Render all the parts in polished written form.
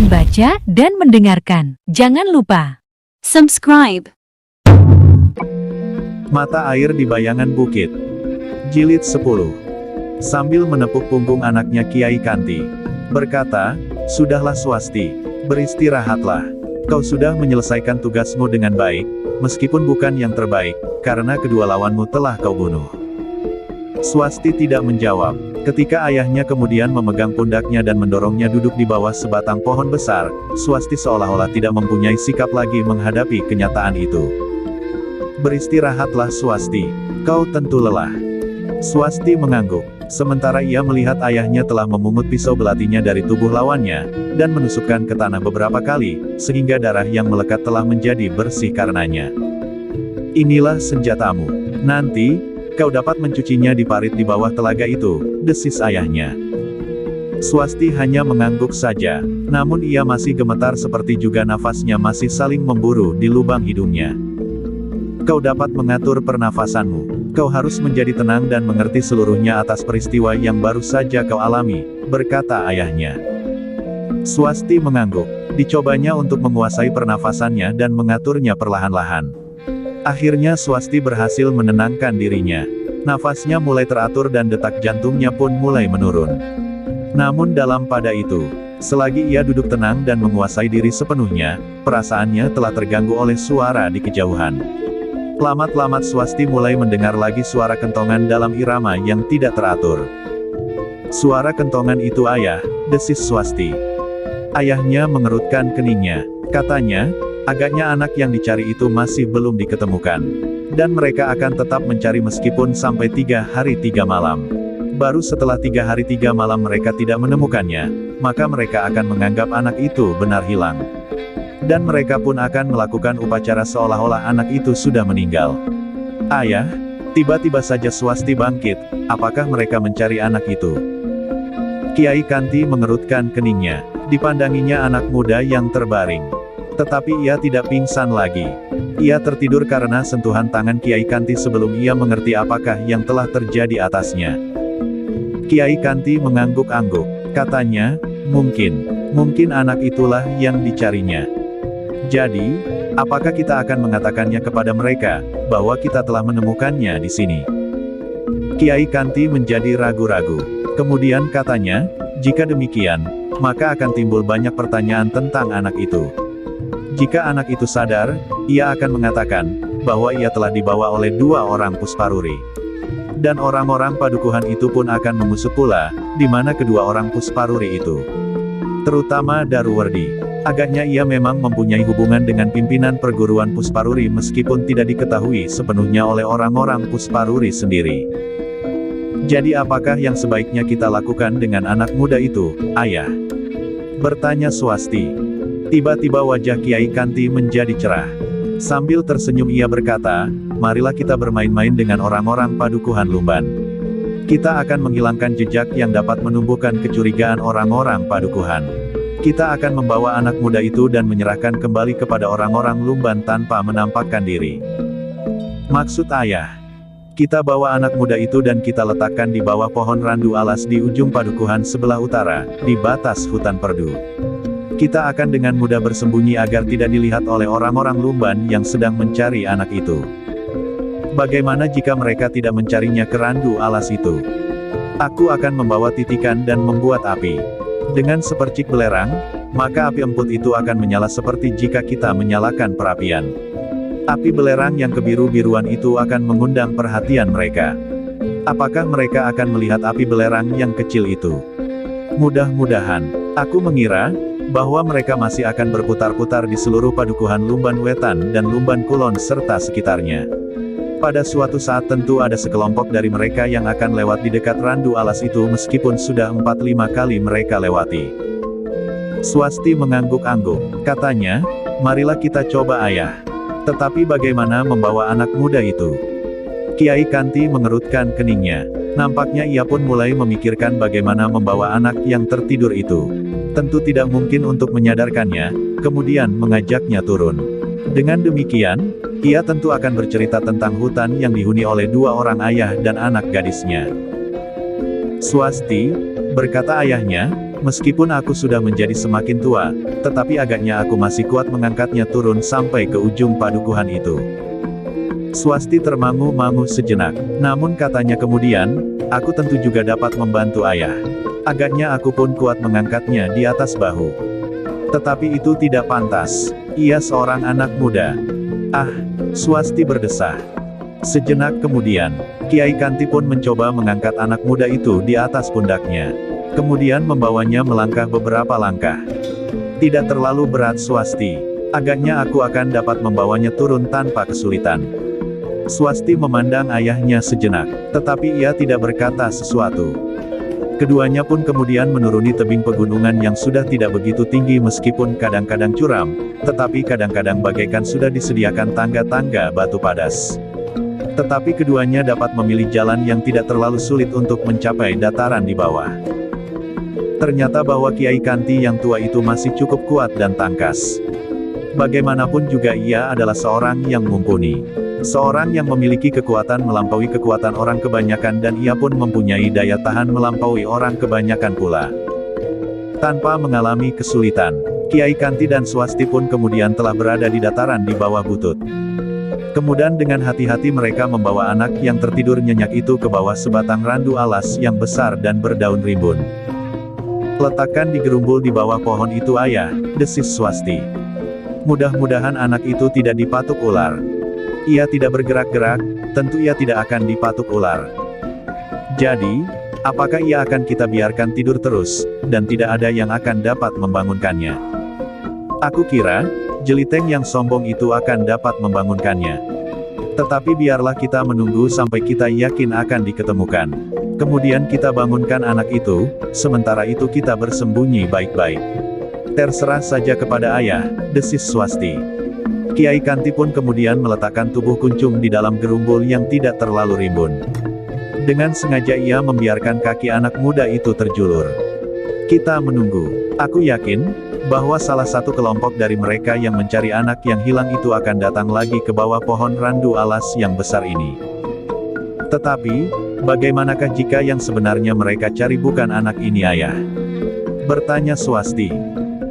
membaca dan mendengarkan. Jangan lupa subscribe. Mata air di bayangan bukit. Jilid 10. Sambil menepuk punggung anaknya Kiai Kanti, berkata, "Sudahlah Swasti, beristirahatlah. Kau sudah menyelesaikan tugasmu dengan baik, meskipun bukan yang terbaik, karena kedua lawanmu telah kau bunuh." Swasti tidak menjawab. Ketika ayahnya kemudian memegang pundaknya dan mendorongnya duduk di bawah sebatang pohon besar, Swasti seolah-olah tidak mempunyai sikap lagi menghadapi kenyataan itu. "Beristirahatlah Swasti, kau tentu lelah." Swasti mengangguk, sementara ia melihat ayahnya telah memungut pisau belatinya dari tubuh lawannya, dan menusukkan ke tanah beberapa kali, sehingga darah yang melekat telah menjadi bersih karenanya. "Inilah senjatamu. Nanti, kau dapat mencucinya di parit di bawah telaga itu," desis ayahnya. Swasti hanya mengangguk saja, namun ia masih gemetar seperti juga nafasnya masih saling memburu di lubang hidungnya. "Kau dapat mengatur pernafasanmu. Kau harus menjadi tenang dan mengerti seluruhnya atas peristiwa yang baru saja kau alami," berkata ayahnya. Swasti mengangguk. Dicobanya untuk menguasai pernafasannya dan mengaturnya perlahan-lahan. Akhirnya Swasti berhasil menenangkan dirinya. Nafasnya mulai teratur dan detak jantungnya pun mulai menurun. Namun dalam pada itu, selagi ia duduk tenang dan menguasai diri sepenuhnya, perasaannya telah terganggu oleh suara di kejauhan. Lamat-lamat Swasti mulai mendengar lagi suara kentongan dalam irama yang tidak teratur. "Suara kentongan itu ayah," desis Swasti. Ayahnya mengerutkan keningnya. Katanya, agaknya anak yang dicari itu masih belum diketemukan. Dan mereka akan tetap mencari meskipun sampai 3 hari 3 malam. Baru setelah 3 hari 3 malam mereka tidak menemukannya, maka mereka akan menganggap anak itu benar hilang. Dan mereka pun akan melakukan upacara seolah-olah anak itu sudah meninggal. "Ayah," tiba-tiba saja Swasti bangkit, "apakah mereka mencari anak itu?" Kiai Kanti mengerutkan keningnya. Dipandanginya anak muda yang terbaring. Tetapi ia tidak pingsan lagi. Ia tertidur karena sentuhan tangan Kiai Kanti sebelum ia mengerti apakah yang telah terjadi atasnya. Kiai Kanti mengangguk-angguk. Katanya, mungkin anak itulah yang dicarinya. Jadi, apakah kita akan mengatakannya kepada mereka, bahwa kita telah menemukannya di sini?" Kiai Kanti menjadi ragu-ragu. Kemudian katanya, "Jika demikian, maka akan timbul banyak pertanyaan tentang anak itu. Jika anak itu sadar, ia akan mengatakan, bahwa ia telah dibawa oleh 2 orang Pusparuri. Dan orang-orang padukuhan itu pun akan mengusut pula, di mana kedua orang Pusparuri itu. Terutama Daruwardi. Agaknya ia memang mempunyai hubungan dengan pimpinan perguruan Pusparuri meskipun tidak diketahui sepenuhnya oleh orang-orang Pusparuri sendiri. Jadi apakah yang sebaiknya kita lakukan dengan anak muda itu, ayah?" bertanya Swasti. Tiba-tiba wajah Kiai Kanti menjadi cerah. Sambil tersenyum ia berkata, "Marilah kita bermain-main dengan orang-orang padukuhan Lumban. Kita akan menghilangkan jejak yang dapat menumbuhkan kecurigaan orang-orang padukuhan. Kita akan membawa anak muda itu dan menyerahkan kembali kepada orang-orang Lumban tanpa menampakkan diri." "Maksud ayah, kita bawa anak muda itu dan kita letakkan di bawah pohon randu alas di ujung padukuhan sebelah utara, di batas hutan perdu. Kita akan dengan mudah bersembunyi agar tidak dilihat oleh orang-orang Lumban yang sedang mencari anak itu. Bagaimana jika mereka tidak mencarinya ke randu alas itu? Aku akan membawa titikan dan membuat api. Dengan sepercik belerang, maka api emput itu akan menyala seperti jika kita menyalakan perapian. Api belerang yang kebiru-biruan itu akan mengundang perhatian mereka. Apakah mereka akan melihat api belerang yang kecil itu? Mudah-mudahan. Aku mengira, bahwa mereka masih akan berputar-putar di seluruh padukuhan Lumban Wetan dan Lumban Kulon serta sekitarnya. Pada suatu saat tentu ada sekelompok dari mereka yang akan lewat di dekat randu alas itu meskipun sudah 4-5 kali mereka lewati." Swasti mengangguk-angguk. Katanya, "Marilah kita coba ayah. Tetapi bagaimana membawa anak muda itu?" Kiai Kanti mengerutkan keningnya. Nampaknya ia pun mulai memikirkan bagaimana membawa anak yang tertidur itu. Tentu tidak mungkin untuk menyadarkannya, kemudian mengajaknya turun. Dengan demikian, ia tentu akan bercerita tentang hutan yang dihuni oleh 2 orang ayah dan anak gadisnya. "Swasti," berkata ayahnya, Meskipun aku sudah menjadi semakin tua, tetapi agaknya aku masih kuat mengangkatnya turun sampai ke ujung padukuhan itu. Swasti termangu-mangu sejenak, namun katanya kemudian, aku tentu juga dapat membantu ayah. Agaknya aku pun kuat mengangkatnya di atas bahu. Tetapi itu tidak pantas. Ia seorang anak muda. Ah, Swasti berdesah. Sejenak kemudian, Kiai Kanti pun mencoba mengangkat anak muda itu di atas pundaknya. Kemudian membawanya melangkah beberapa langkah. Tidak terlalu berat Swasti. Agaknya aku akan dapat membawanya turun tanpa kesulitan. Swasti memandang ayahnya sejenak, tetapi ia tidak berkata sesuatu. Keduanya pun kemudian menuruni tebing pegunungan yang sudah tidak begitu tinggi meskipun kadang-kadang curam, tetapi kadang-kadang bagaikan sudah disediakan tangga-tangga batu padas. Tetapi keduanya dapat memilih jalan yang tidak terlalu sulit untuk mencapai dataran di bawah. Ternyata bahwa Kiai Kanti yang tua itu masih cukup kuat dan tangkas. Bagaimanapun juga ia adalah seorang yang mumpuni. Seorang yang memiliki kekuatan melampaui kekuatan orang kebanyakan dan ia pun mempunyai daya tahan melampaui orang kebanyakan pula. Tanpa mengalami kesulitan, Kiai Kanti dan Swasti pun kemudian telah berada di dataran di bawah butut. Kemudian dengan hati-hati mereka membawa anak yang tertidur nyenyak itu ke bawah sebatang randu alas yang besar dan berdaun rimbun. Letakkan di gerumbul di bawah pohon itu ayah, desis Swasti. Mudah-mudahan anak itu tidak dipatuk ular. Ia tidak bergerak-gerak, tentu ia tidak akan dipatuk ular. Jadi, apakah ia akan kita biarkan tidur terus, dan tidak ada yang akan dapat membangunkannya? Aku kira, jeliteng yang sombong itu akan dapat membangunkannya. Tetapi biarlah kita menunggu sampai kita yakin akan diketemukan. Kemudian kita bangunkan anak itu, sementara itu kita bersembunyi baik-baik. Terserah saja kepada ayah, desis Swasti. Kiai Kanti pun kemudian meletakkan tubuh kuncung di dalam gerumbul yang tidak terlalu rimbun. Dengan sengaja ia membiarkan kaki anak muda itu terjulur. Kita menunggu. Aku yakin, bahwa salah satu kelompok dari mereka yang mencari anak yang hilang itu akan datang lagi ke bawah pohon randu alas yang besar ini. Tetapi, bagaimanakah jika yang sebenarnya mereka cari bukan anak ini ayah? Bertanya Swasti.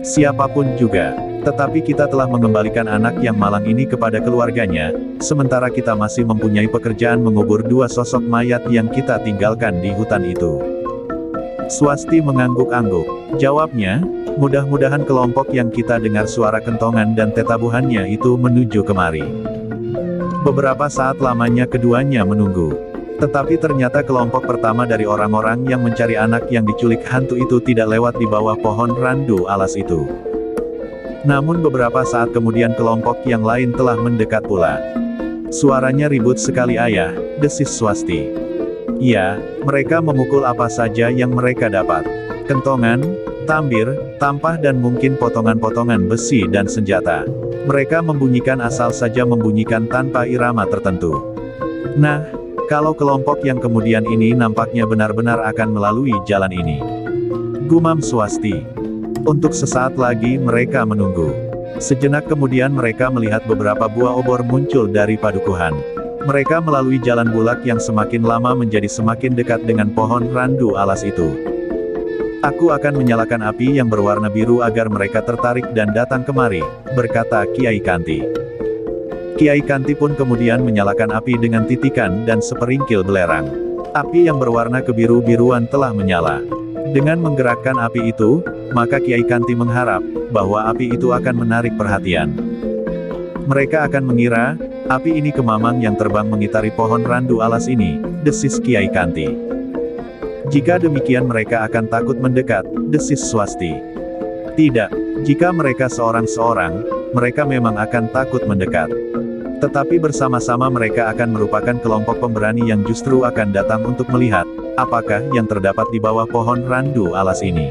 Siapapun juga. Tetapi kita telah mengembalikan anak yang malang ini kepada keluarganya, sementara kita masih mempunyai pekerjaan mengubur dua sosok mayat yang kita tinggalkan di hutan itu. Swasti mengangguk-angguk. Jawabnya, mudah-mudahan kelompok yang kita dengar suara kentongan dan tetabuhannya itu menuju kemari. Beberapa saat lamanya keduanya menunggu. Tetapi ternyata kelompok pertama dari orang-orang yang mencari anak yang diculik hantu itu tidak lewat di bawah pohon randu alas itu. Namun beberapa saat kemudian kelompok yang lain telah mendekat pula. Suaranya ribut sekali ayah, desis Swasti. Ya, mereka memukul apa saja yang mereka dapat. Kentongan, tambir, tampah dan mungkin potongan-potongan besi dan senjata. Mereka membunyikan asal saja membunyikan tanpa irama tertentu. Nah, kalau kelompok yang kemudian ini nampaknya benar-benar akan melalui jalan ini. Gumam Swasti. Untuk sesaat lagi mereka menunggu. Sejenak kemudian mereka melihat beberapa buah obor muncul dari padukuhan. Mereka melalui jalan bulak yang semakin lama menjadi semakin dekat dengan pohon randu alas itu. Aku akan menyalakan api yang berwarna biru agar mereka tertarik dan datang kemari, berkata Kiai Kanti. Kiai Kanti pun kemudian menyalakan api dengan titikan dan seperingkil belerang. Api yang berwarna kebiru-biruan telah menyala. Dengan menggerakkan api itu, maka Kiai Kanti mengharap, bahwa api itu akan menarik perhatian. Mereka akan mengira, api ini kemamang yang terbang mengitari pohon randu alas ini, desis Kiai Kanti. Jika demikian mereka akan takut mendekat, desis Swasti. Tidak, jika mereka seorang-seorang, mereka memang akan takut mendekat. Tetapi bersama-sama mereka akan merupakan kelompok pemberani yang justru akan datang untuk melihat, apakah yang terdapat di bawah pohon randu alas ini.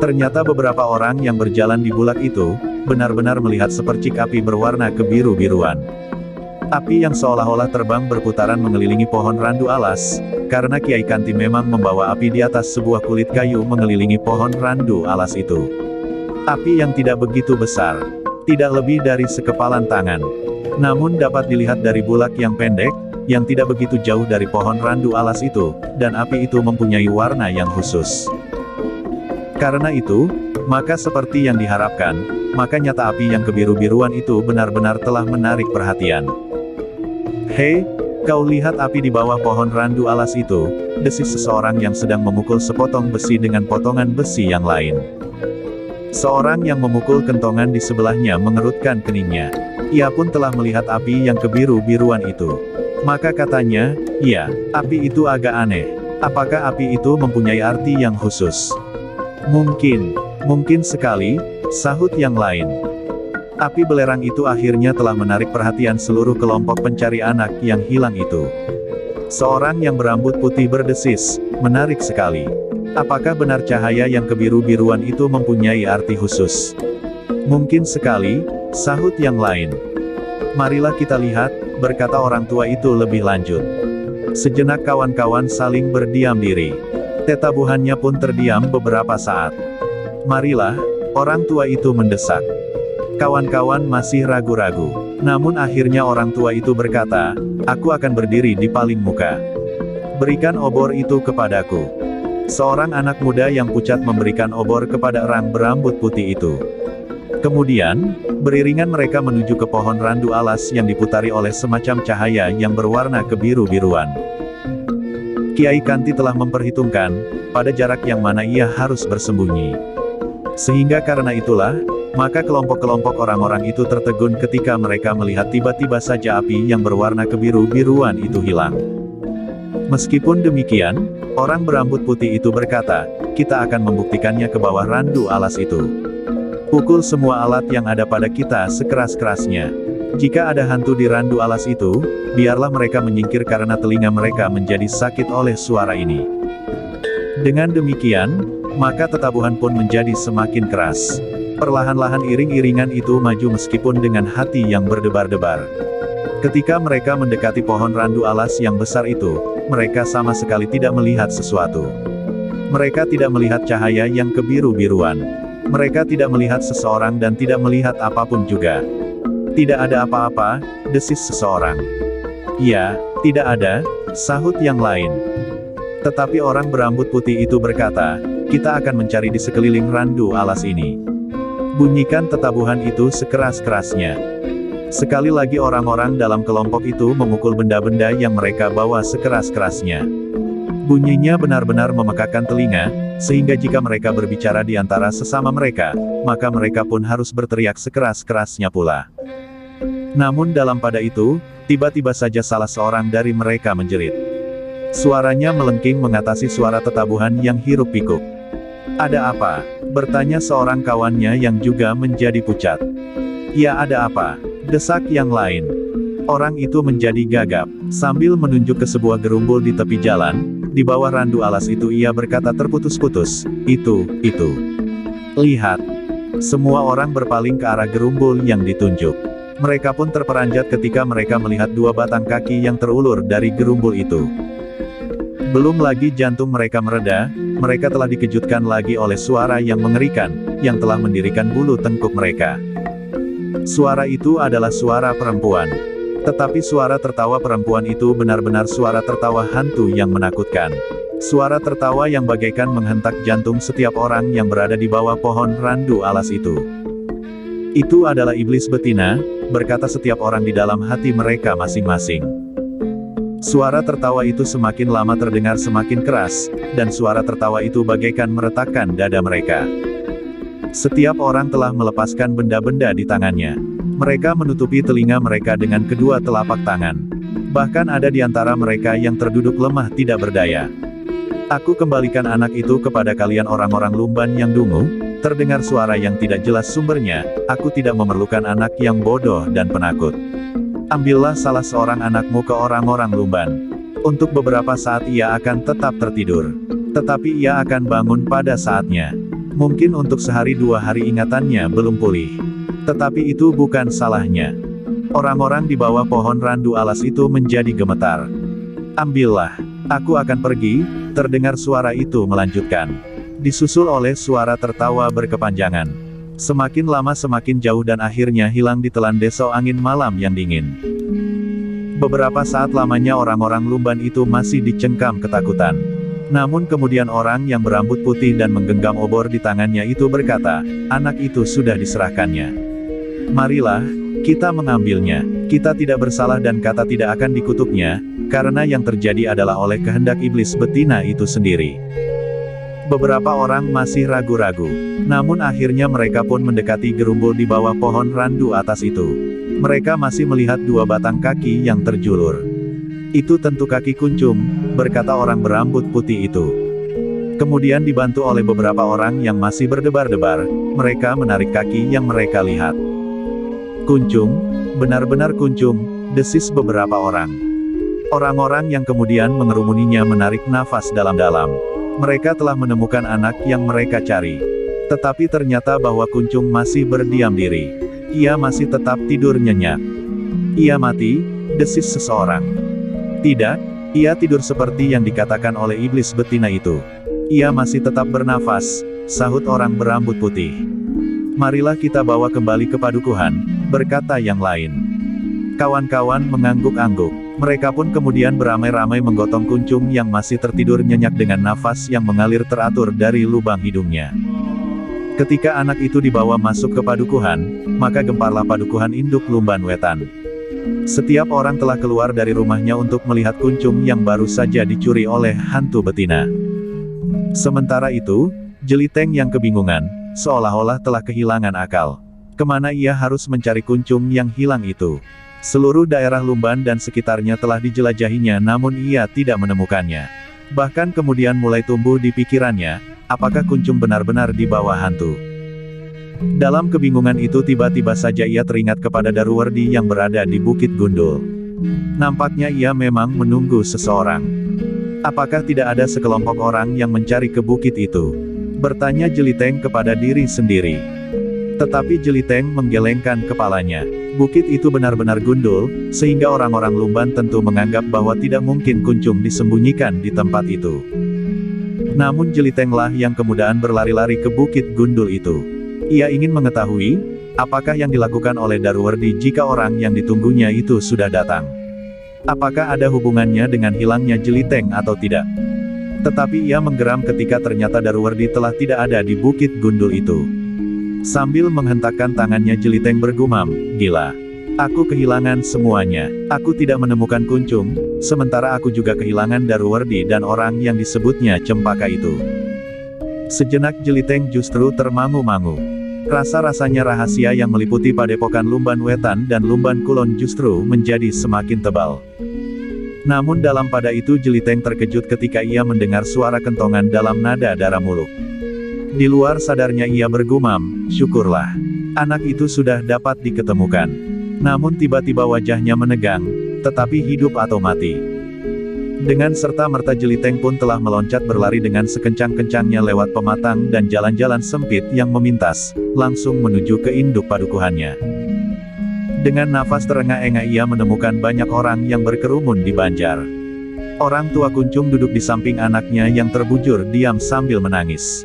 Ternyata beberapa orang yang berjalan di bulak itu, benar-benar melihat sepercik api berwarna kebiru-biruan. Api yang seolah-olah terbang berputaran mengelilingi pohon randu alas, karena Kiai Kanti memang membawa api di atas sebuah kulit kayu mengelilingi pohon randu alas itu. Api yang tidak begitu besar, tidak lebih dari sekepalan tangan. Namun dapat dilihat dari bulak yang pendek, yang tidak begitu jauh dari pohon randu alas itu, dan api itu mempunyai warna yang khusus. Karena itu, maka seperti yang diharapkan, maka nyata api yang kebiru-biruan itu benar-benar telah menarik perhatian. "Hei, kau lihat api di bawah pohon randu alas itu?" desis seseorang yang sedang memukul sepotong besi dengan potongan besi yang lain. Seorang yang memukul kentongan di sebelahnya mengerutkan keningnya. Ia pun telah melihat api yang kebiru-biruan itu. Maka katanya, "Iya, api itu agak aneh. Apakah api itu mempunyai arti yang khusus?" Mungkin sekali," sahut yang lain. Api belerang itu akhirnya telah menarik perhatian seluruh kelompok pencari anak yang hilang itu. Seorang yang berambut putih berdesis, "Menarik sekali. Apakah benar cahaya yang kebiru-biruan itu mempunyai arti khusus?" "Mungkin sekali," sahut yang lain. "Marilah kita lihat," berkata orang tua itu lebih lanjut. Sejenak kawan-kawan saling berdiam diri. Tetabuhannya pun terdiam beberapa saat. "Marilah," orang tua itu mendesak. Kawan-kawan masih ragu-ragu. Namun akhirnya orang tua itu berkata, "Aku akan berdiri di paling muka. Berikan obor itu kepadaku." Seorang anak muda yang pucat memberikan obor kepada orang berambut putih itu. Kemudian, beriringan mereka menuju ke pohon randu alas yang diputari oleh semacam cahaya yang berwarna kebiru-biruan. Kiai Kanti telah memperhitungkan, pada jarak yang mana ia harus bersembunyi. Sehingga karena itulah, maka kelompok-kelompok orang-orang itu tertegun ketika mereka melihat tiba-tiba saja api yang berwarna kebiru-biruan itu hilang. Meskipun demikian, orang berambut putih itu berkata, "Kita akan membuktikannya ke bawah randu alas itu. Pukul semua alat yang ada pada kita sekeras-kerasnya. Jika ada hantu di randu alas itu, biarlah mereka menyingkir karena telinga mereka menjadi sakit oleh suara ini." Dengan demikian, maka tetabuhan pun menjadi semakin keras. Perlahan-lahan iring-iringan itu maju meskipun dengan hati yang berdebar-debar. Ketika mereka mendekati pohon randu alas yang besar itu, mereka sama sekali tidak melihat sesuatu. Mereka tidak melihat cahaya yang kebiru-biruan. Mereka tidak melihat seseorang dan tidak melihat apapun juga. "Tidak ada apa-apa," desis seseorang. "Ya, tidak ada," sahut yang lain. Tetapi orang berambut putih itu berkata, "Kita akan mencari di sekeliling randu alas ini. Bunyikan tetabuhan itu sekeras-kerasnya." Sekali lagi orang-orang dalam kelompok itu memukul benda-benda yang mereka bawa sekeras-kerasnya. Bunyinya benar-benar memekakan telinga, sehingga jika mereka berbicara di antara sesama mereka, maka mereka pun harus berteriak sekeras-kerasnya pula. Namun dalam pada itu, tiba-tiba saja salah seorang dari mereka menjerit. Suaranya melengking mengatasi suara tetabuhan yang hiruk-pikuk. "Ada apa?" bertanya seorang kawannya yang juga menjadi pucat. "Ya, ada apa?" desak yang lain. Orang itu menjadi gagap. Sambil menunjuk ke sebuah gerumbul di tepi jalan, di bawah randu alas itu ia berkata terputus-putus, Itu. Lihat." Semua orang berpaling ke arah gerumbul yang ditunjuk. Mereka pun terperanjat ketika mereka melihat dua batang kaki yang terulur dari gerumbul itu. Belum lagi jantung mereka mereda, mereka telah dikejutkan lagi oleh suara yang mengerikan, yang telah mendirikan bulu tengkuk mereka. Suara itu adalah suara perempuan. Tetapi suara tertawa perempuan itu benar-benar suara tertawa hantu yang menakutkan. Suara tertawa yang bagaikan menghentak jantung setiap orang yang berada di bawah pohon randu alas itu. "Itu adalah iblis betina," berkata setiap orang di dalam hati mereka masing-masing. Suara tertawa itu semakin lama terdengar semakin keras, dan suara tertawa itu bagaikan meretakkan dada mereka. Setiap orang telah melepaskan benda-benda di tangannya. Mereka menutupi telinga mereka dengan kedua telapak tangan. Bahkan ada di antara mereka yang terduduk lemah tidak berdaya. "Aku kembalikan anak itu kepada kalian orang-orang lumban yang dungu," terdengar suara yang tidak jelas sumbernya, "Aku tidak memerlukan anak yang bodoh dan penakut. Ambillah salah seorang anakmu ke orang-orang lumban. Untuk beberapa saat ia akan tetap tertidur. Tetapi ia akan bangun pada saatnya. Mungkin untuk sehari dua hari ingatannya belum pulih. Tetapi itu bukan salahnya." Orang-orang di bawah pohon randu alas itu menjadi gemetar. "Ambillah. Aku akan pergi," terdengar suara itu melanjutkan. Disusul oleh suara tertawa berkepanjangan. Semakin lama semakin jauh dan akhirnya hilang ditelan desau angin malam yang dingin. Beberapa saat lamanya orang-orang lumban itu masih dicengkam ketakutan. Namun kemudian orang yang berambut putih dan menggenggam obor di tangannya itu berkata, anak itu sudah diserahkannya. Marilah, kita mengambilnya. Kita tidak bersalah dan kata tidak akan dikutuknya, karena yang terjadi adalah oleh kehendak iblis betina itu sendiri. Beberapa orang masih ragu-ragu. Namun akhirnya mereka pun mendekati gerumbul di bawah pohon randu atas itu. Mereka masih melihat dua batang kaki yang terjulur. Itu tentu kaki kuncung, berkata orang berambut putih itu. Kemudian dibantu oleh beberapa orang yang masih berdebar-debar, mereka menarik kaki yang mereka lihat. Kuncung, benar-benar kuncung, desis beberapa orang. Orang-orang yang kemudian mengerumuninya menarik nafas dalam-dalam. Mereka telah menemukan anak yang mereka cari. Tetapi ternyata bahwa kuncung masih berdiam diri. Ia masih tetap tidur nyenyak. Ia mati, desis seseorang. Tidak, ia tidur seperti yang dikatakan oleh iblis betina itu. Ia masih tetap bernafas, sahut orang berambut putih. Marilah kita bawa kembali ke padukuhan, berkata yang lain. Kawan-kawan mengangguk-angguk. Mereka pun kemudian beramai-ramai menggotong kuncung yang masih tertidur nyenyak dengan nafas yang mengalir teratur dari lubang hidungnya. Ketika anak itu dibawa masuk ke padukuhan, maka gemparlah padukuhan induk Lumban Wetan. Setiap orang telah keluar dari rumahnya untuk melihat kuncung yang baru saja dicuri oleh hantu betina. Sementara itu, Jeliteng yang kebingungan, seolah-olah telah kehilangan akal. Kemana ia harus mencari kuncung yang hilang itu? Seluruh daerah Lumban dan sekitarnya telah dijelajahinya namun ia tidak menemukannya. Bahkan kemudian mulai tumbuh di pikirannya, apakah kuncung benar-benar di bawah hantu? Dalam kebingungan itu tiba-tiba saja ia teringat kepada Daruwardi yang berada di Bukit Gundul. Nampaknya ia memang menunggu seseorang. Apakah tidak ada sekelompok orang yang mencari ke bukit itu? Bertanya Jeliteng kepada diri sendiri. Tetapi Jeliteng menggelengkan kepalanya. Bukit itu benar-benar gundul, sehingga orang-orang Lumban tentu menganggap bahwa tidak mungkin kuncung disembunyikan di tempat itu. Namun Jelitenglah yang kemudian berlari-lari ke Bukit Gundul itu. Ia ingin mengetahui, apakah yang dilakukan oleh Daruwardi jika orang yang ditunggunya itu sudah datang. Apakah ada hubungannya dengan hilangnya Jeliteng atau tidak? Tetapi ia menggeram ketika ternyata Daruwardi telah tidak ada di Bukit Gundul itu. Sambil menghentakkan tangannya Jeliteng bergumam, gila. Aku kehilangan semuanya. Aku tidak menemukan kuncung, sementara aku juga kehilangan Daruwardi dan orang yang disebutnya Cempaka itu. Sejenak Jeliteng justru termangu-mangu. Rasa-rasanya rahasia yang meliputi padepokan Lumban Wetan dan Lumban Kulon justru menjadi semakin tebal. Namun dalam pada itu Jeliteng terkejut ketika ia mendengar suara kentongan dalam nada darah muluk. Di luar sadarnya ia bergumam, syukurlah. Anak itu sudah dapat diketemukan. Namun tiba-tiba wajahnya menegang, tetapi hidup atau mati. Dengan serta-merta Jeliteng pun telah meloncat berlari dengan sekencang-kencangnya lewat pematang dan jalan-jalan sempit yang memintas, langsung menuju ke induk padukuhannya. Dengan nafas terengah-engah ia menemukan banyak orang yang berkerumun di Banjar. Orang tua Kuncung duduk di samping anaknya yang terbujur diam sambil menangis.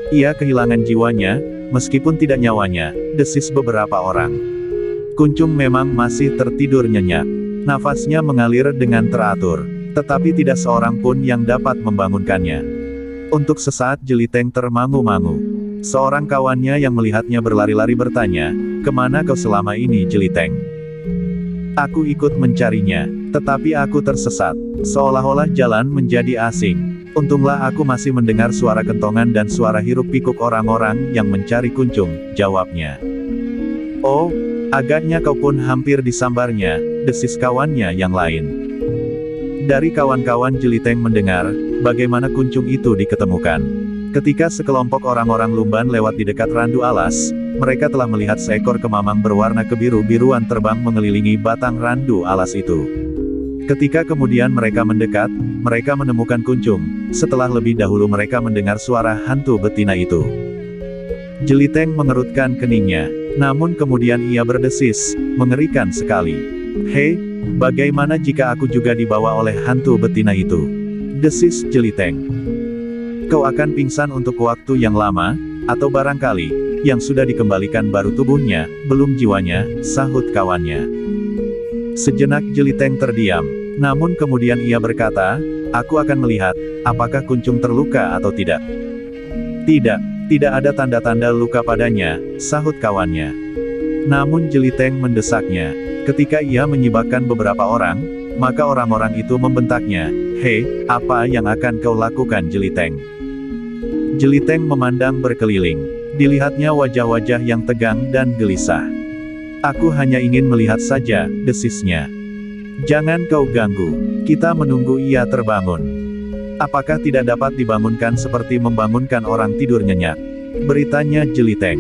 Ia kehilangan jiwanya, meskipun tidak nyawanya, desis beberapa orang. Kuncung memang masih tertidur nyenyak. Nafasnya mengalir dengan teratur. Tetapi tidak seorang pun yang dapat membangunkannya. Untuk sesaat Jeliteng termangu-mangu. Seorang kawannya yang melihatnya berlari-lari bertanya, "Kemana kau selama ini, Jeliteng?" "Aku ikut mencarinya, tetapi aku tersesat. Seolah-olah jalan menjadi asing. Untunglah aku masih mendengar suara kentongan dan suara hiruk-pikuk orang-orang yang mencari Kuncung," jawabnya. "Oh, agaknya kau pun hampir disambarnya," desis kawannya yang lain. Dari kawan-kawan Jeliteng mendengar, bagaimana Kuncung itu diketemukan. Ketika sekelompok orang-orang Lumban lewat di dekat randu alas, mereka telah melihat seekor kemamang berwarna kebiru-biruan terbang mengelilingi batang randu alas itu. Ketika kemudian mereka mendekat, mereka menemukan Kuncung, setelah lebih dahulu mereka mendengar suara hantu betina itu. Jeliteng mengerutkan keningnya, namun kemudian ia berdesis, mengerikan sekali. "Hei, bagaimana jika aku juga dibawa oleh hantu betina itu?" desis Jeliteng. "Kau akan pingsan untuk waktu yang lama, atau barangkali, yang sudah dikembalikan baru tubuhnya, belum jiwanya," sahut kawannya. Sejenak Jeliteng terdiam, namun kemudian ia berkata, Aku akan melihat, apakah Kuncung terluka atau tidak. Tidak ada tanda-tanda luka padanya, sahut kawannya. Namun Jeliteng mendesaknya. Ketika ia menyibakkan beberapa orang, maka orang-orang itu membentaknya, "Hei, apa yang akan kau lakukan Jeliteng?" Jeliteng memandang berkeliling. Dilihatnya wajah-wajah yang tegang dan gelisah. "Aku hanya ingin melihat saja," desisnya. "Jangan kau ganggu. Kita menunggu ia terbangun." "Apakah tidak dapat dibangunkan seperti membangunkan orang tidur nyenyak?" beritanya Jeliteng.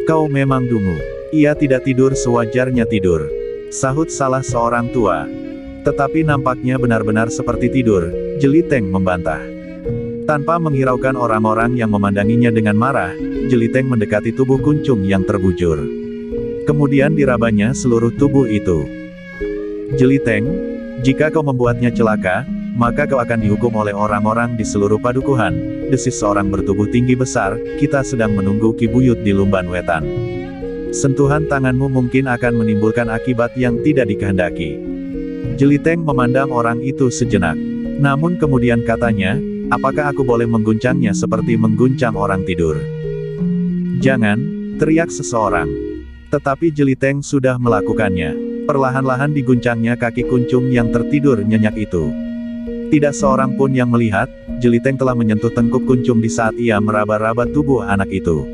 "Kau memang dungu. Ia tidak tidur sewajarnya tidur," sahut salah seorang tua. "Tetapi nampaknya benar-benar seperti tidur," Jeliteng membantah. Tanpa menghiraukan orang-orang yang memandanginya dengan marah, Jeliteng mendekati tubuh Kuncung yang terbujur. Kemudian dirabanya seluruh tubuh itu. "Jeliteng, jika kau membuatnya celaka, maka kau akan dihukum oleh orang-orang di seluruh padukuhan," desis seorang bertubuh tinggi besar. "Kita sedang menunggu Ki Buyut di Lumban Wetan. Sentuhan tanganmu mungkin akan menimbulkan akibat yang tidak dikehendaki." Jeliteng memandang orang itu sejenak. Namun kemudian katanya, "Apakah aku boleh mengguncangnya seperti mengguncang orang tidur?" "Jangan," teriak seseorang. Tetapi Jeliteng sudah melakukannya. Perlahan-lahan diguncangnya kaki Kuncung yang tertidur nyenyak itu. Tidak seorang pun yang melihat, Jeliteng telah menyentuh tengkuk Kuncung di saat ia meraba-raba tubuh anak itu.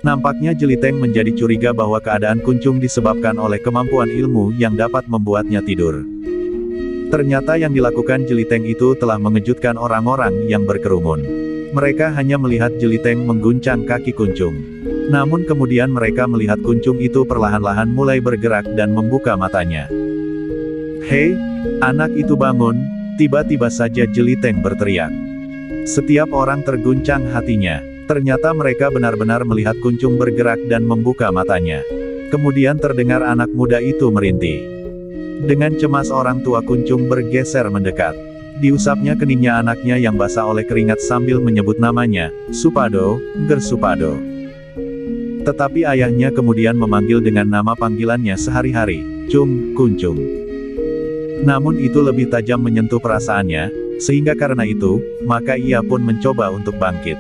Nampaknya Jeliteng menjadi curiga bahwa keadaan Kuncung disebabkan oleh kemampuan ilmu yang dapat membuatnya tidur. Ternyata yang dilakukan Jeliteng itu telah mengejutkan orang-orang yang berkerumun. Mereka hanya melihat Jeliteng mengguncang kaki Kuncung. Namun kemudian mereka melihat Kuncung itu perlahan-lahan mulai bergerak dan membuka matanya. "Hei, anak itu bangun!" tiba-tiba saja Jeliteng berteriak. Setiap orang terguncang hatinya. Ternyata mereka benar-benar melihat Kuncung bergerak dan membuka matanya. Kemudian terdengar anak muda itu merintih. Dengan cemas orang tua Kuncung bergeser mendekat. Diusapnya keningnya anaknya yang basah oleh keringat sambil menyebut namanya, "Supado, Ger Supado." Tetapi ayahnya kemudian memanggil dengan nama panggilannya sehari-hari, "Cung, Kuncung." Namun itu lebih tajam menyentuh perasaannya, sehingga karena itu, maka ia pun mencoba untuk bangkit.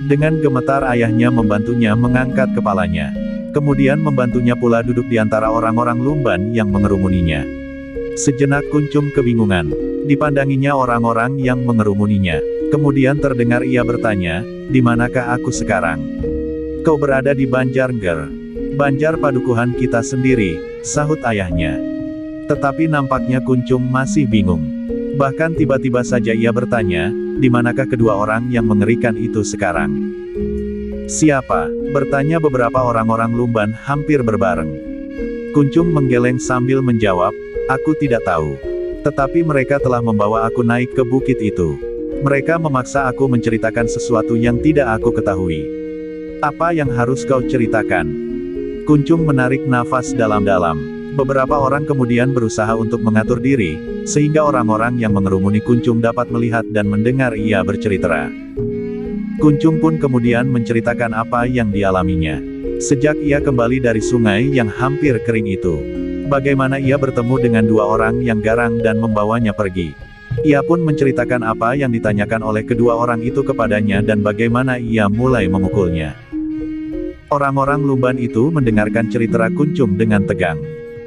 Dengan gemetar ayahnya membantunya mengangkat kepalanya. Kemudian membantunya pula duduk di antara orang-orang Lumban yang mengerumuninya. Sejenak Kuncung kebingungan. Dipandanginya orang-orang yang mengerumuninya. Kemudian terdengar ia bertanya, "Di manakah aku sekarang?" "Kau berada di Banjar Nger. Banjar padukuhan kita sendiri," sahut ayahnya. Tetapi nampaknya Kuncung masih bingung. Bahkan tiba-tiba saja ia bertanya, "Di manakah kedua orang yang mengerikan itu sekarang?" "Siapa?" bertanya beberapa orang-orang Lumban hampir berbareng. Kuncung menggeleng sambil menjawab, "Aku tidak tahu. Tetapi mereka telah membawa aku naik ke bukit itu. Mereka memaksa aku menceritakan sesuatu yang tidak aku ketahui." "Apa yang harus kau ceritakan?" Kuncung menarik nafas dalam-dalam. Beberapa orang kemudian berusaha untuk mengatur diri, sehingga orang-orang yang mengerumuni Kuncung dapat melihat dan mendengar ia bercerita. Kuncung pun kemudian menceritakan apa yang dialaminya. Sejak ia kembali dari sungai yang hampir kering itu. Bagaimana ia bertemu dengan dua orang yang garang dan membawanya pergi. Ia pun menceritakan apa yang ditanyakan oleh kedua orang itu kepadanya dan bagaimana ia mulai memukulnya. Orang-orang Lumban itu mendengarkan cerita Kuncung dengan tegang.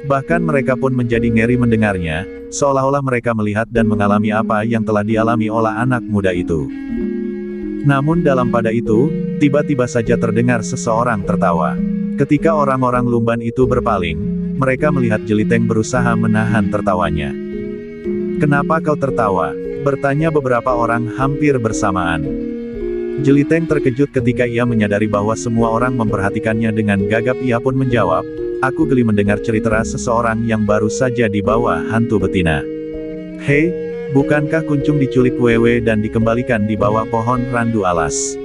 Bahkan mereka pun menjadi ngeri mendengarnya, seolah-olah mereka melihat dan mengalami apa yang telah dialami oleh anak muda itu. Namun dalam pada itu, tiba-tiba saja terdengar seseorang tertawa. Ketika orang-orang Lumban itu berpaling, mereka melihat Jeliteng berusaha menahan tertawanya. "Kenapa kau tertawa?" bertanya beberapa orang hampir bersamaan. Jeliteng terkejut ketika ia menyadari bahwa semua orang memperhatikannya dengan gagap. Ia pun menjawab, "Aku geli mendengar cerita seseorang yang baru saja dibawa hantu betina." "Hei, bukankah Kuncung diculik wewe dan dikembalikan di bawah pohon randu alas?"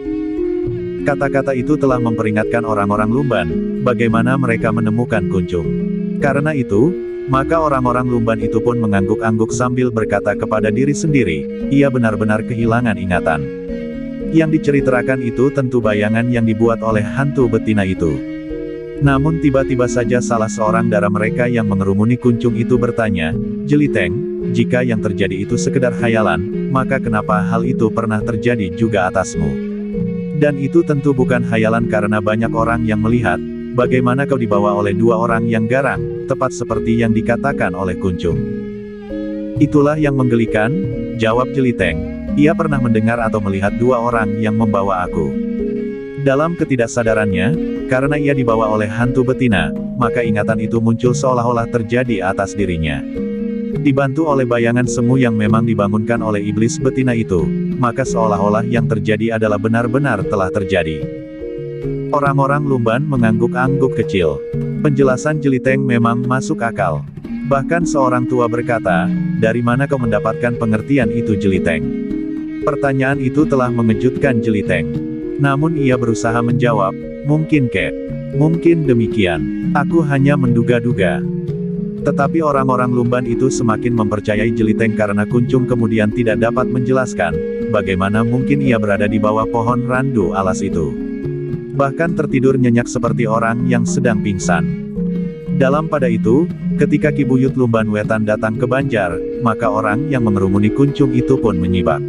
Kata-kata itu telah memperingatkan orang-orang Lumban, bagaimana mereka menemukan Kuncung. Karena itu, maka orang-orang Lumban itu pun mengangguk-angguk sambil berkata kepada diri sendiri, ia benar-benar kehilangan ingatan. Yang diceritakan itu tentu bayangan yang dibuat oleh hantu betina itu. Namun tiba-tiba saja salah seorang dari mereka yang mengerumuni Kuncung itu bertanya, "Jeliteng, jika yang terjadi itu sekedar khayalan, maka kenapa hal itu pernah terjadi juga atasmu? Dan itu tentu bukan khayalan karena banyak orang yang melihat, bagaimana kau dibawa oleh dua orang yang garang, tepat seperti yang dikatakan oleh Kuncung. Itulah yang menggelikan, jawab Jeliteng. Ia pernah mendengar atau melihat dua orang yang membawa aku. Dalam ketidaksadarannya, karena ia dibawa oleh hantu betina, maka ingatan itu muncul seolah-olah terjadi atas dirinya. Dibantu oleh bayangan semu yang memang dibangunkan oleh iblis betina itu, maka seolah-olah yang terjadi adalah benar-benar telah terjadi. Orang-orang Lumban mengangguk-angguk kecil. Penjelasan Jeliteng memang masuk akal. Bahkan seorang tua berkata, "Dari mana kau mendapatkan pengertian itu, Jeliteng?" Pertanyaan itu telah mengejutkan Jeliteng. Namun ia berusaha menjawab, "Mungkin kek. Mungkin demikian. Aku hanya menduga-duga." Tetapi orang-orang Lumban itu semakin mempercayai Jeliteng karena Kuncung kemudian tidak dapat menjelaskan, bagaimana mungkin ia berada di bawah pohon randu alas itu. Bahkan tertidur nyenyak seperti orang yang sedang pingsan. Dalam pada itu, ketika Ki Buyut Lumban Wetan datang ke Banjar, maka orang yang mengerumuni Kuncung itu pun menyibak.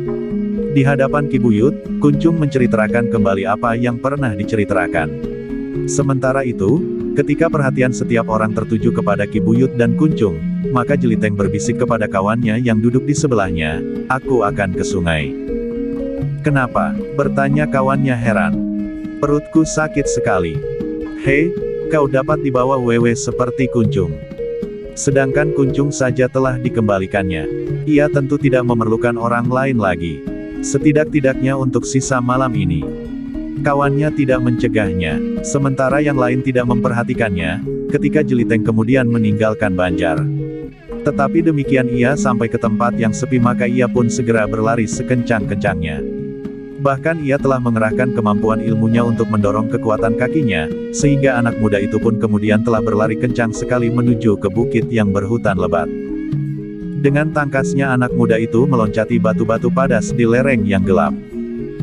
Di hadapan Ki Buyut, Kuncung menceritakan kembali apa yang pernah diceritakan. Sementara itu, ketika perhatian setiap orang tertuju kepada Ki Buyut dan Kuncung, maka Jeliteng berbisik kepada kawannya yang duduk di sebelahnya, "Aku akan ke sungai." "Kenapa?" bertanya kawannya heran. "Perutku sakit sekali." "Hei, kau dapat dibawa wewe seperti Kuncung." Sedangkan Kuncung saja telah dikembalikannya. Ia tentu tidak memerlukan orang lain lagi. Setidak-tidaknya untuk sisa malam ini. Kawannya tidak mencegahnya, sementara yang lain tidak memperhatikannya, ketika Jeliteng kemudian meninggalkan Banjar. Tetapi demikian ia sampai ke tempat yang sepi maka ia pun segera berlari sekencang-kencangnya. Bahkan ia telah mengerahkan kemampuan ilmunya untuk mendorong kekuatan kakinya, sehingga anak muda itu pun kemudian telah berlari kencang sekali menuju ke bukit yang berhutan lebat. Dengan tangkasnya anak muda itu meloncati batu-batu padas di lereng yang gelap.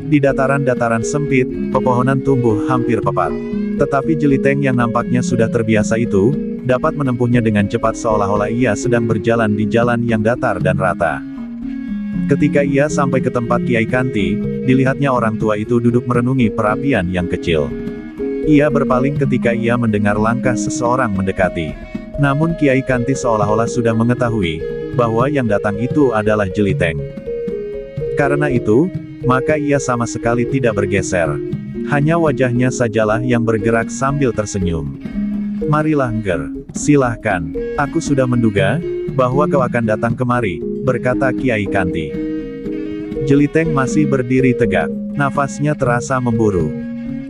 Di dataran-dataran sempit, pepohonan tumbuh hampir pepat. Tetapi Jeliteng yang nampaknya sudah terbiasa itu, dapat menempuhnya dengan cepat seolah-olah ia sedang berjalan di jalan yang datar dan rata. Ketika ia sampai ke tempat Kiai Kanti, dilihatnya orang tua itu duduk merenungi perapian yang kecil. Ia berpaling ketika ia mendengar langkah seseorang mendekati. Namun Kiai Kanti seolah-olah sudah mengetahui, bahwa yang datang itu adalah Jeliteng. Karena itu, maka ia sama sekali tidak bergeser. Hanya wajahnya sajalah yang bergerak sambil tersenyum. "Marilah Ngger, silahkan. Aku sudah menduga, bahwa kau akan datang kemari," berkata Kiai Kanti. Jeliteng masih berdiri tegak. Nafasnya terasa memburu.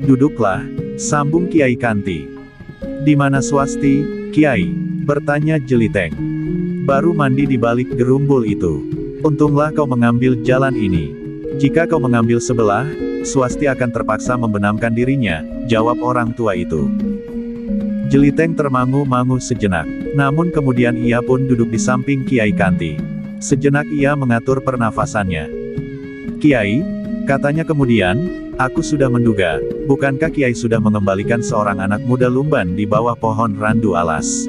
"Duduklah," sambung Kiai Kanti. "Di mana Swasti, Kiai?" bertanya Jeliteng. "Baru mandi di balik gerumbul itu. Untunglah kau mengambil jalan ini. Jika kau mengambil sebelah, Swasti akan terpaksa membenamkan dirinya," jawab orang tua itu. Jeliteng termangu-mangu sejenak. Namun kemudian ia pun duduk di samping Kiai Kanti. Sejenak ia mengatur pernafasannya. "Kiai," katanya kemudian, "aku sudah menduga, bukankah Kiai sudah mengembalikan seorang anak muda Lumban di bawah pohon randu alas?"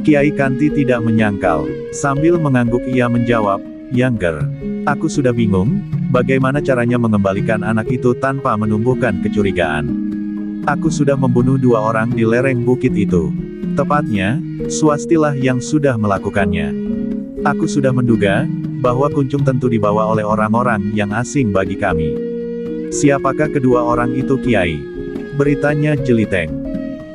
Kiai Kanti tidak menyangkal. Sambil mengangguk ia menjawab, "Ya Ngger. Aku sudah bingung, bagaimana caranya mengembalikan anak itu tanpa menumbuhkan kecurigaan. Aku sudah membunuh dua orang di lereng bukit itu. Tepatnya, Swastilah yang sudah melakukannya. Aku sudah menduga, bahwa Kuncung tentu dibawa oleh orang-orang yang asing bagi kami." "Siapakah kedua orang itu, Kiai?" beritanya Jeliteng.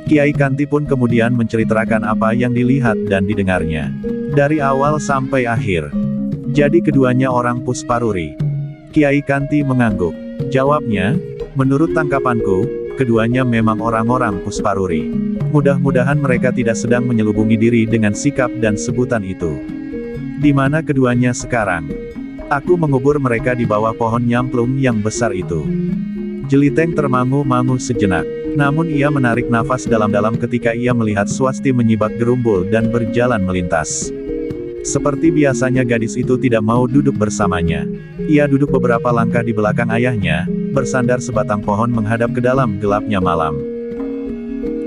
Kiai Kanti pun kemudian menceritakan apa yang dilihat dan didengarnya. Dari awal sampai akhir. "Jadi keduanya orang Pusparuri?" Kiai Kanti mengangguk. Jawabnya, "Menurut tangkapanku, keduanya memang orang-orang Pusparuri. Mudah-mudahan mereka tidak sedang menyelubungi diri dengan sikap dan sebutan itu." "Di mana keduanya sekarang?" "Aku mengubur mereka di bawah pohon nyamplung yang besar itu." Jeliteng termangu-mangu sejenak. Namun ia menarik nafas dalam-dalam ketika ia melihat Swasti menyibak gerumbul dan berjalan melintas. Seperti biasanya gadis itu tidak mau duduk bersamanya. Ia duduk beberapa langkah di belakang ayahnya, bersandar sebatang pohon menghadap ke dalam gelapnya malam.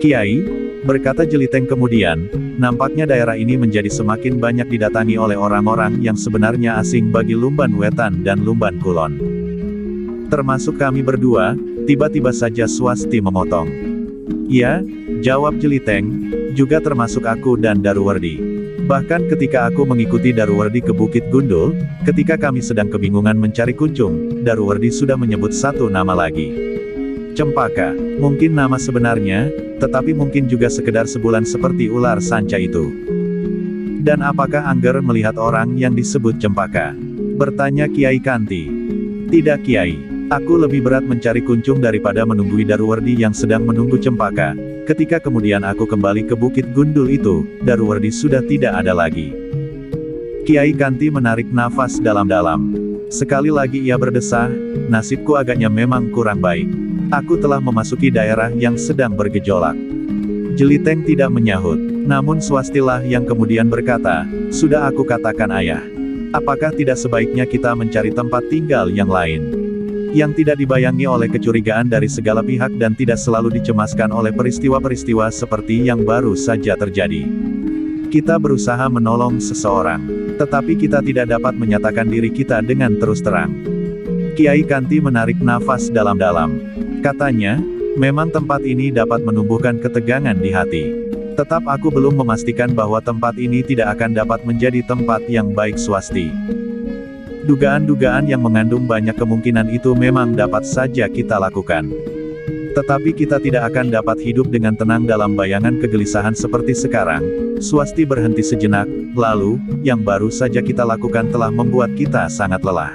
"Kiai, Berkata Jeliteng kemudian, nampaknya daerah ini menjadi semakin banyak didatangi oleh orang-orang yang sebenarnya asing bagi Lumban Wetan dan Lumban Kulon. Termasuk kami berdua, tiba-tiba saja Swasti memotong. Ya, jawab Jeliteng, juga termasuk aku dan Daruwardi. Bahkan ketika aku mengikuti Daruwardi ke Bukit Gundul, ketika kami sedang kebingungan mencari kunjung, Daruwardi sudah menyebut satu nama lagi. Cempaka, mungkin nama sebenarnya, tetapi mungkin juga sekedar sebulan seperti ular sanca itu. Dan apakah Angger melihat orang yang disebut Cempaka? Bertanya Kiai Kanti. Tidak Kiai, aku lebih berat mencari kunjung daripada menunggui Daruwardi yang sedang menunggu Cempaka. Ketika kemudian aku kembali ke Bukit Gundul itu, Daruwardi sudah tidak ada lagi. Kiai Kanti menarik nafas dalam-dalam. Sekali lagi ia berdesah, nasibku agaknya memang kurang baik. Aku telah memasuki daerah yang sedang bergejolak. Jeliteng tidak menyahut, namun Swastilah yang kemudian berkata, sudah aku katakan ayah. Apakah tidak sebaiknya kita mencari tempat tinggal yang lain? Yang tidak dibayangi oleh kecurigaan dari segala pihak dan tidak selalu dicemaskan oleh peristiwa-peristiwa seperti yang baru saja terjadi. Kita berusaha menolong seseorang, tetapi kita tidak dapat menyatakan diri kita dengan terus terang. Kiai Kanti menarik nafas dalam-dalam. Katanya, memang tempat ini dapat menumbuhkan ketegangan di hati. Tetap aku belum memastikan bahwa tempat ini tidak akan dapat menjadi tempat yang baik Swasti. Dugaan-dugaan yang mengandung banyak kemungkinan itu memang dapat saja kita lakukan. Tetapi kita tidak akan dapat hidup dengan tenang dalam bayangan kegelisahan seperti sekarang. Swasti berhenti sejenak, lalu, yang baru saja kita lakukan telah membuat kita sangat lelah.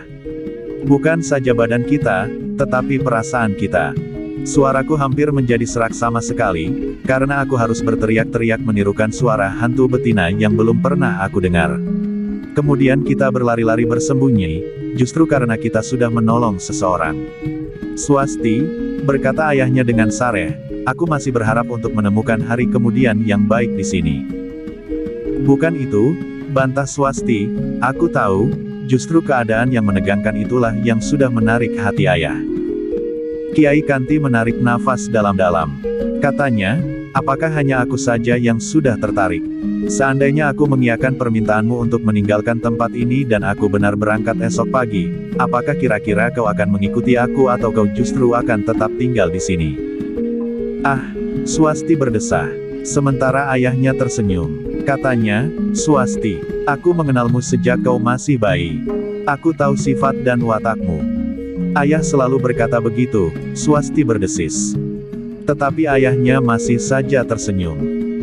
Bukan saja badan kita, tetapi perasaan kita. Suaraku hampir menjadi serak sama sekali, karena aku harus berteriak-teriak menirukan suara hantu betina yang belum pernah aku dengar. Kemudian kita berlari-lari bersembunyi, justru karena kita sudah menolong seseorang. Swasti, berkata ayahnya dengan sareh, aku masih berharap untuk menemukan hari kemudian yang baik di sini. Bukan itu, bantah Swasti, aku tahu, justru keadaan yang menegangkan itulah yang sudah menarik hati ayah. Kiai Kanti menarik nafas dalam-dalam. Katanya, apakah hanya aku saja yang sudah tertarik? Seandainya aku mengiyakan permintaanmu untuk meninggalkan tempat ini dan aku benar berangkat esok pagi, apakah kira-kira kau akan mengikuti aku atau kau justru akan tetap tinggal di sini? Ah, Swasti berdesah. Sementara ayahnya tersenyum. Katanya, Swasti, aku mengenalmu sejak kau masih bayi. Aku tahu sifat dan watakmu. Ayah selalu berkata begitu, Swasti berdesis. Tetapi ayahnya masih saja tersenyum.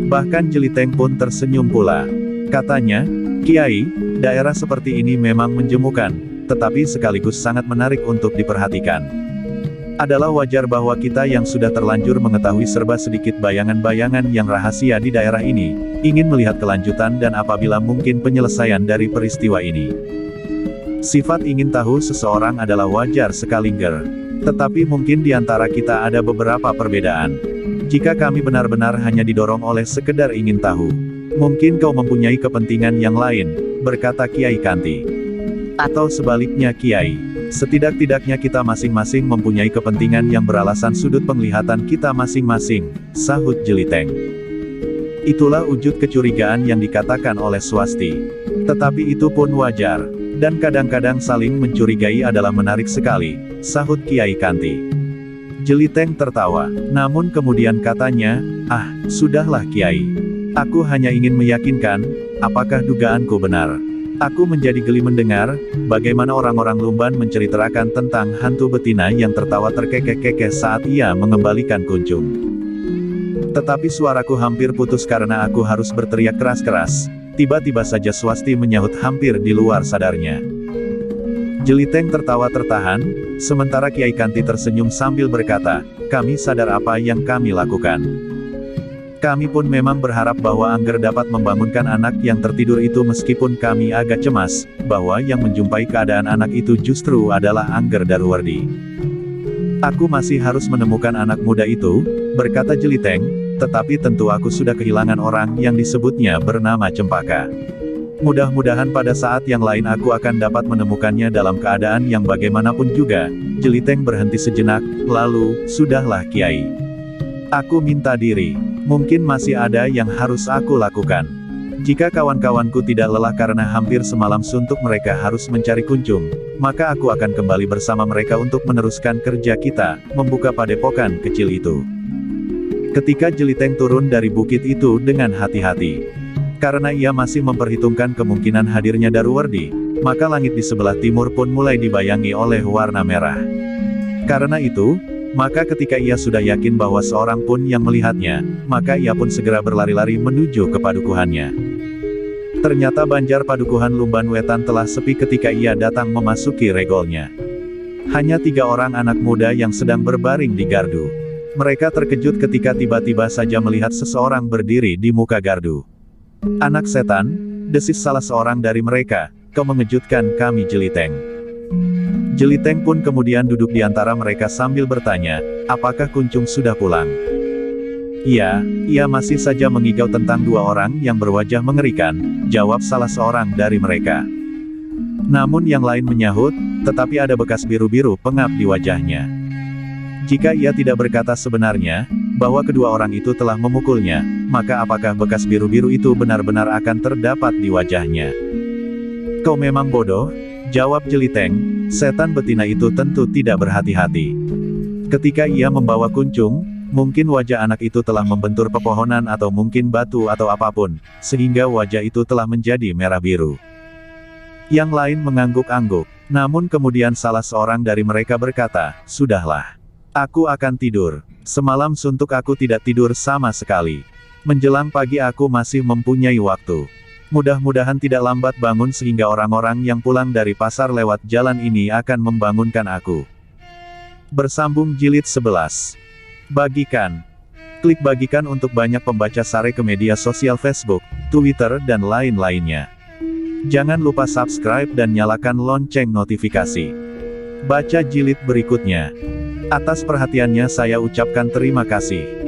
Bahkan Jeliteng pun tersenyum pula. Katanya, Kiai, daerah seperti ini memang menjemukan, tetapi sekaligus sangat menarik untuk diperhatikan. Adalah wajar bahwa kita yang sudah terlanjur mengetahui serba sedikit bayangan-bayangan yang rahasia di daerah ini, ingin melihat kelanjutan dan apabila mungkin penyelesaian dari peristiwa ini. Sifat ingin tahu seseorang adalah wajar sekali Ger. Tetapi mungkin di antara kita ada beberapa perbedaan. Jika kami benar-benar hanya didorong oleh sekedar ingin tahu, mungkin kau mempunyai kepentingan yang lain, berkata Kiai Kanti. Atau sebaliknya Kiai, setidak-tidaknya kita masing-masing mempunyai kepentingan yang beralasan sudut penglihatan kita masing-masing, sahut Jeliteng. Itulah wujud kecurigaan yang dikatakan oleh Swasti. Tetapi itu pun wajar. Dan kadang-kadang saling mencurigai adalah menarik sekali, sahut Kiai Kanti. Jeliteng tertawa, namun kemudian katanya, ah, sudahlah Kiai. Aku hanya ingin meyakinkan, apakah dugaanku benar. Aku menjadi geli mendengar, bagaimana orang-orang Lumban menceritakan tentang hantu betina yang tertawa terkekeh-kekeh saat ia mengembalikan kunjung. Tetapi suaraku hampir putus karena aku harus berteriak keras-keras. Tiba-tiba saja Swasti menyahut hampir di luar sadarnya. Jeliteng tertawa tertahan, sementara Kiai Kanti tersenyum sambil berkata, kami sadar apa yang kami lakukan. Kami pun memang berharap bahwa Angger dapat membangunkan anak yang tertidur itu meskipun kami agak cemas, bahwa yang menjumpai keadaan anak itu justru adalah Angger Daruwardi. Aku masih harus menemukan anak muda itu, berkata Jeliteng, tetapi tentu aku sudah kehilangan orang yang disebutnya bernama Cempaka. Mudah-mudahan pada saat yang lain aku akan dapat menemukannya dalam keadaan yang bagaimanapun juga. Jeliteng berhenti sejenak, lalu, sudahlah Kiai. Aku minta diri. Mungkin masih ada yang harus aku lakukan. Jika kawan-kawanku tidak lelah karena hampir semalam suntuk mereka harus mencari kunjung, maka aku akan kembali bersama mereka untuk meneruskan kerja kita, membuka padepokan kecil itu. Ketika Jeliteng turun dari bukit itu dengan hati-hati. Karena ia masih memperhitungkan kemungkinan hadirnya Daruwardi, maka langit di sebelah timur pun mulai dibayangi oleh warna merah. Karena itu, maka ketika ia sudah yakin bahwa seorang pun yang melihatnya, maka ia pun segera berlari-lari menuju ke padukuhannya. Ternyata Banjar Padukuhan Lumban Wetan telah sepi ketika ia datang memasuki regolnya. Hanya 3 orang anak muda yang sedang berbaring di gardu. Mereka terkejut ketika tiba-tiba saja melihat seseorang berdiri di muka gardu. "Anak setan," desis salah seorang dari mereka, "kau mengejutkan kami Jeliteng." Jeliteng pun kemudian duduk di antara mereka sambil bertanya, "Apakah Kuncung sudah pulang?" "Iya, ia masih saja mengigau tentang 2 orang yang berwajah mengerikan," jawab salah seorang dari mereka. Namun yang lain menyahut, "Tetapi ada bekas biru-biru pengap di wajahnya." Jika ia tidak berkata sebenarnya, bahwa kedua orang itu telah memukulnya, maka apakah bekas biru-biru itu benar-benar akan terdapat di wajahnya? "Kau memang bodoh," jawab Jeliteng, "setan betina itu tentu tidak berhati-hati. Ketika ia membawa Kuncung, mungkin wajah anak itu telah membentur pepohonan atau mungkin batu atau apapun, sehingga wajah itu telah menjadi merah biru." Yang lain mengangguk-angguk, namun kemudian salah seorang dari mereka berkata, "Sudahlah. Aku akan tidur. Semalam suntuk aku tidak tidur sama sekali. Menjelang pagi aku masih mempunyai waktu. Mudah-mudahan tidak lambat bangun sehingga orang-orang yang pulang dari pasar lewat jalan ini akan membangunkan aku." Bersambung jilid 11. Bagikan. Klik bagikan untuk banyak pembaca Sare ke media sosial Facebook, Twitter dan lain-lainnya. Jangan lupa subscribe dan nyalakan lonceng notifikasi. Baca jilid berikutnya. Atas perhatiannya saya ucapkan terima kasih.